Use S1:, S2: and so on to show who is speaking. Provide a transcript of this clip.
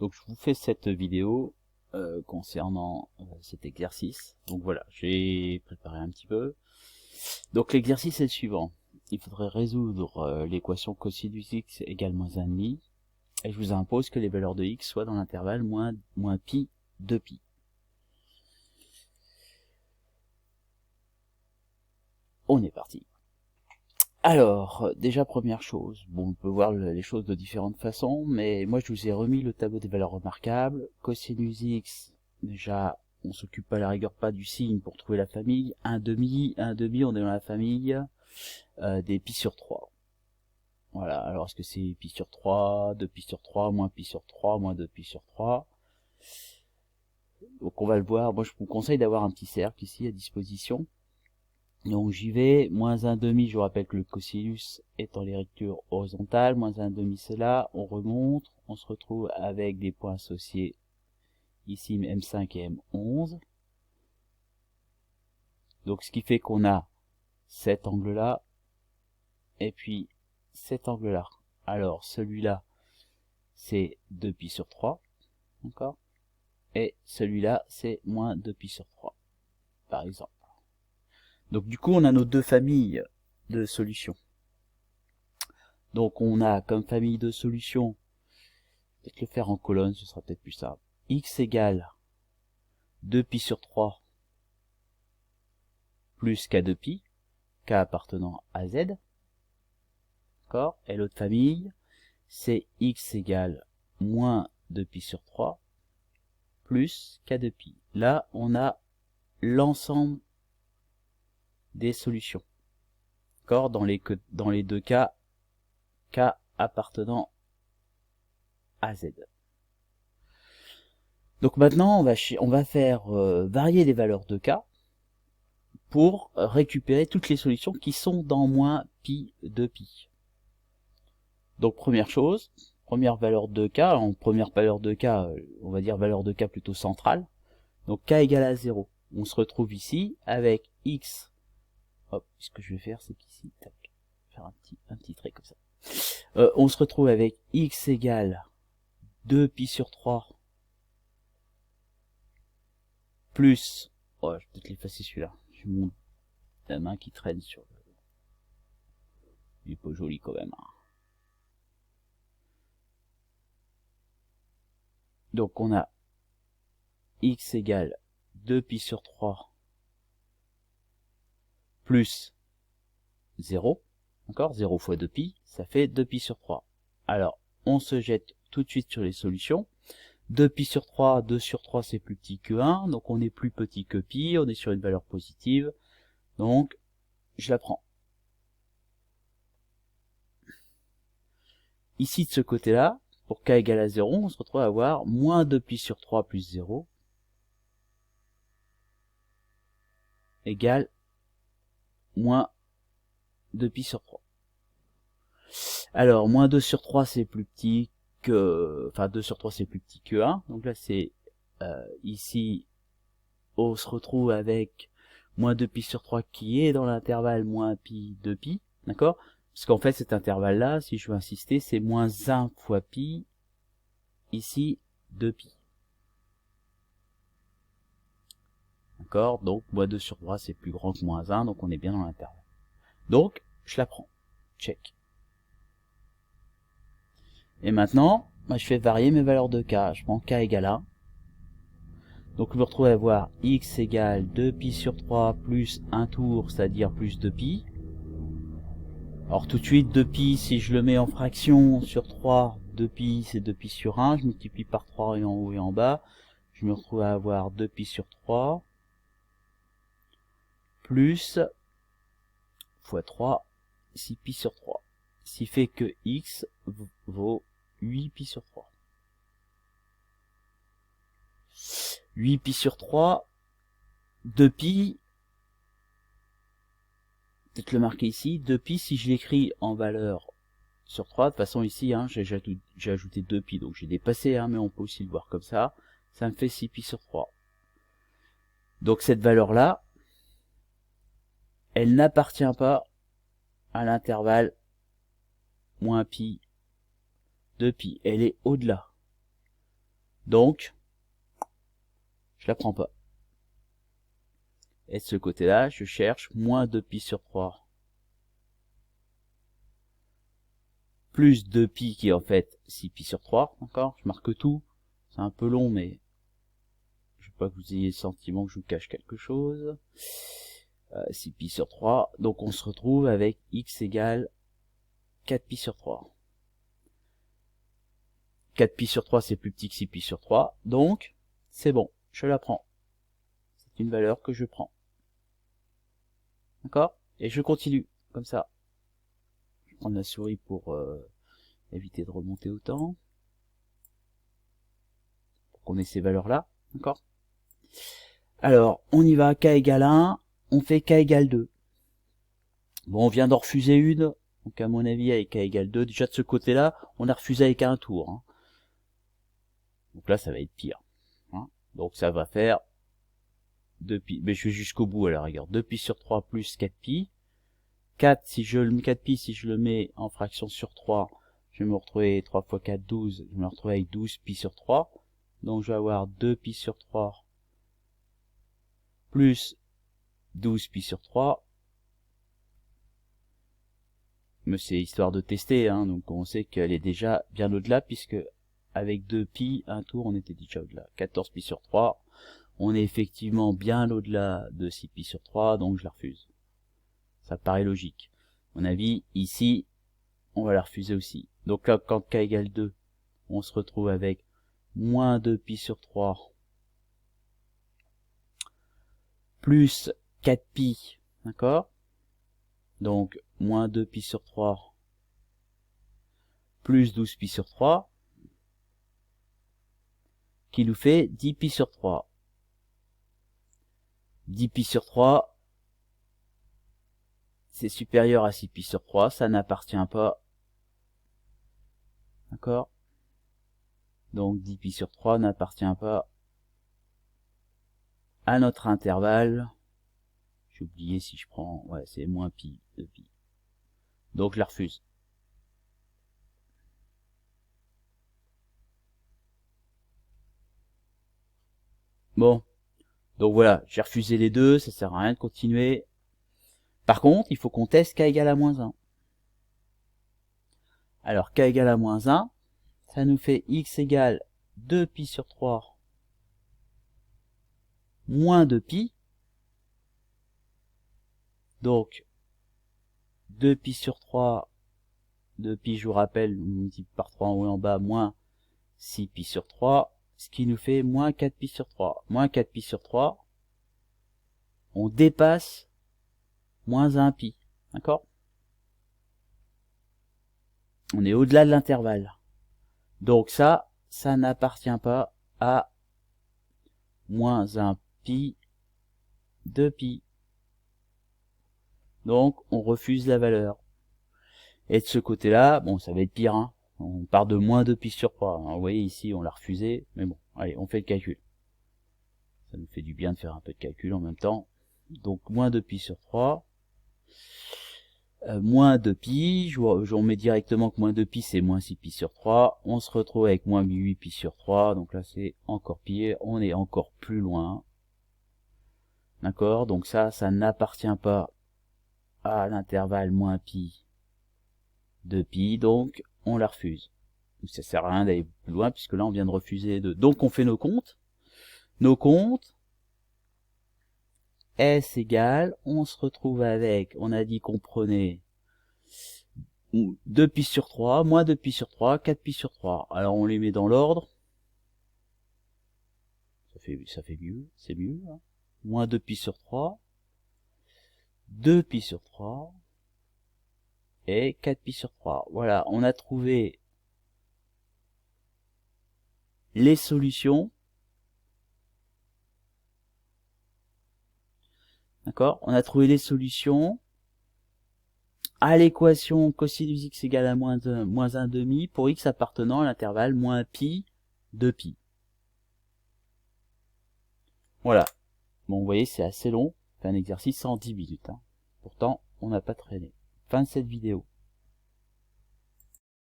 S1: Donc je vous fais cette vidéo concernant cet exercice. Donc voilà, j'ai préparé un petit peu. Donc l'exercice est le suivant. Il faudrait résoudre l'équation cosinus x égale moins 1,5. Et je vous impose que les valeurs de x soient dans l'intervalle moins pi, 2pi. On est parti. Alors, déjà première chose, bon, on peut voir les choses de différentes façons, mais moi je vous ai remis le tableau des valeurs remarquables. Cosinus x, déjà, on s'occupe à la rigueur pas du signe pour trouver la famille. 1,5, on est dans la famille des pi sur 3. Voilà, alors est-ce que c'est pi sur 3, 2pi sur 3, moins pi sur 3, moins 2pi sur 3. Donc on va le voir, moi je vous conseille d'avoir un petit cercle ici à disposition. Donc j'y vais, moins 1,5, je vous rappelle que le cosinus est en les lectures horizontales, moins 1,5 c'est là, on remonte, on se retrouve avec des points associés, ici M5 et M11. Donc ce qui fait qu'on a cet angle-là, et puis cet angle-là. Alors celui-là, c'est 2pi sur 3, d'accord? Et celui-là, c'est moins 2pi sur 3, par exemple. Donc du coup, on a nos deux familles de solutions. Donc on a comme famille de solutions, peut-être le faire en colonne, ce sera peut-être plus simple. X égale 2pi sur 3 plus k2pi, k appartenant à z. D'accord? Et l'autre famille, c'est x égale moins 2pi sur 3 plus k2pi. Là, on a l'ensemble des solutions. D'accord? Dans les deux cas, k appartenant à z. Donc maintenant, on va faire varier les valeurs de k pour récupérer toutes les solutions qui sont dans moins pi de pi. Donc première chose, première valeur de k, en première valeur de k, on va dire valeur de k plutôt centrale. Donc k égale à 0. On se retrouve ici avec x. Hop, ce que je vais faire, c'est qu'ici, tac, faire un petit trait comme ça. On se retrouve avec x égale 2pi sur 3 plus, oh, je vais peut-être l'effacer celui-là, j'ai la main qui traîne sur le... Il est pas joli quand même. Donc on a x égale 2pi sur 3 plus 0, d'accord, 0 fois 2pi, ça fait 2pi sur 3. Alors, on se jette tout de suite sur les solutions. 2pi sur 3, 2 sur 3 c'est plus petit que 1, donc on est plus petit que pi, on est sur une valeur positive, donc je la prends. Ici de ce côté-là, pour k égale à 0, on se retrouve à avoir moins 2pi sur 3 plus 0 égale moins 2pi sur 3. Alors, moins 2 sur 3 c'est plus petit que... Enfin, 2 sur 3 c'est plus petit que 1, donc là c'est... ici, on se retrouve avec moins 2pi sur 3 qui est dans l'intervalle moins pi 2pi, d'accord? Parce qu'en fait, cet intervalle-là, si je veux insister, c'est moins 1 fois pi, ici, 2pi. D'accord? Donc, moins 2 sur 3, c'est plus grand que moins 1, donc on est bien dans l'intervalle. Donc, je la prends. Check. Et maintenant, moi, je fais varier mes valeurs de k. Je prends k égale 1. Donc, je me retrouve à avoir x égale 2pi sur 3 plus 1 tour, c'est-à-dire plus 2pi. Alors tout de suite, 2pi, si je le mets en fraction sur 3, 2pi c'est 2pi sur 1, je multiplie par 3 et en haut et en bas, je me retrouve à avoir 2pi sur 3, plus, fois 3, 6pi sur 3. Ce qui fait que x vaut 8pi sur 3. 8pi sur 3, 2pi, peut-être le marquer ici, 2pi si je l'écris en valeur sur 3, de toute façon ici, hein, j'ai ajouté 2pi, donc j'ai dépassé, hein, mais on peut aussi le voir comme ça me fait 6pi sur 3. Donc cette valeur-là, elle n'appartient pas à l'intervalle moins pi, 2pi, elle est au-delà. Donc, je la prends pas. Et de ce côté-là, je cherche moins 2pi sur 3 plus 2pi qui est en fait 6pi sur 3, d'accord? Je marque tout, c'est un peu long, mais je veux pas que vous ayez le sentiment que je vous cache quelque chose. 6pi sur 3, donc on se retrouve avec x égale 4pi sur 3. 4pi sur 3 c'est plus petit que 6pi sur 3, donc c'est bon, je la prends. C'est une valeur que je prends. D'accord? Et je continue, comme ça. Je vais prendre la souris pour éviter de remonter autant. Pour qu'on ait ces valeurs-là, d'accord? Alors, on y va, k égale 1, on fait k égale 2. Bon, on vient d'en refuser une, donc à mon avis avec k égale 2, déjà de ce côté-là, on a refusé avec un tour. Hein. Donc là, ça va être pire. Hein. Donc ça va faire 2pi, mais je vais jusqu'au bout à la rigueur. 2pi sur 3 plus 4pi. 4, si je le 4pi, si je le mets en fraction sur 3, je vais me retrouver 3 fois 4, 12, je vais me retrouver avec 12pi sur 3. Donc je vais avoir 2pi sur 3 plus 12pi sur 3. Mais c'est histoire de tester, hein, donc on sait qu'elle est déjà bien au-delà, puisque avec 2pi, un tour, on était déjà au-delà. 14pi sur 3, on est effectivement bien au-delà de 6pi sur 3, donc je la refuse. Ça paraît logique. À mon avis, ici, on va la refuser aussi. Donc là, quand k égale 2, on se retrouve avec moins 2pi sur 3 plus 4pi, d'accord? Donc, moins 2pi sur 3 plus 12pi sur 3, qui nous fait 10pi sur 3. 10pi sur 3, c'est supérieur à 6pi sur 3, ça n'appartient pas. D'accord? Donc 10pi sur 3 n'appartient pas à notre intervalle. J'ai oublié si je prends... Ouais, c'est moins pi de pi. Donc je la refuse. Bon. Donc voilà, j'ai refusé les deux, ça sert à rien de continuer. Par contre, il faut qu'on teste k égale à moins 1. Alors k égale à moins 1, ça nous fait x égale 2pi sur 3 moins 2pi. Donc 2pi sur 3, 2pi je vous rappelle, on multiplie par 3 en haut et en bas, moins 6pi sur 3, ce qui nous fait moins 4pi sur 3. Moins 4pi sur 3, on dépasse moins 1pi. D'accord? On est au-delà de l'intervalle. Donc ça n'appartient pas à moins 1pi de pi. Donc on refuse la valeur. Et de ce côté-là, bon, ça va être pire. Hein. On part de moins 2pi sur 3. Alors, vous voyez ici, on l'a refusé. Mais bon, allez, on fait le calcul. Ça nous fait du bien de faire un peu de calcul en même temps. Donc moins 2pi sur 3. Moins 2pi, je remets directement que moins 2pi c'est moins 6pi sur 3, on se retrouve avec moins 8pi sur 3, donc là c'est encore pire, on est encore plus loin, d'accord, donc ça n'appartient pas à l'intervalle moins pi de pi, donc on la refuse. Donc ça sert à rien d'aller plus loin, puisque là on vient de refuser les deux. Donc on fait nos comptes, S égale, on se retrouve avec, on a dit qu'on prenait 2pi sur 3, moins 2pi sur 3, 4pi sur 3. Alors on les met dans l'ordre. Ça fait mieux, c'est mieux. Hein. Moins 2pi sur 3, 2pi sur 3 et 4pi sur 3. Voilà, on a trouvé les solutions. D'accord? On a trouvé les solutions à l'équation cosinus x égale à moins 1 demi pour x appartenant à l'intervalle moins pi de pi. Voilà. Bon, vous voyez, c'est assez long. C'est un exercice en 10 minutes. Hein. Pourtant, on n'a pas traîné. Fin de cette vidéo.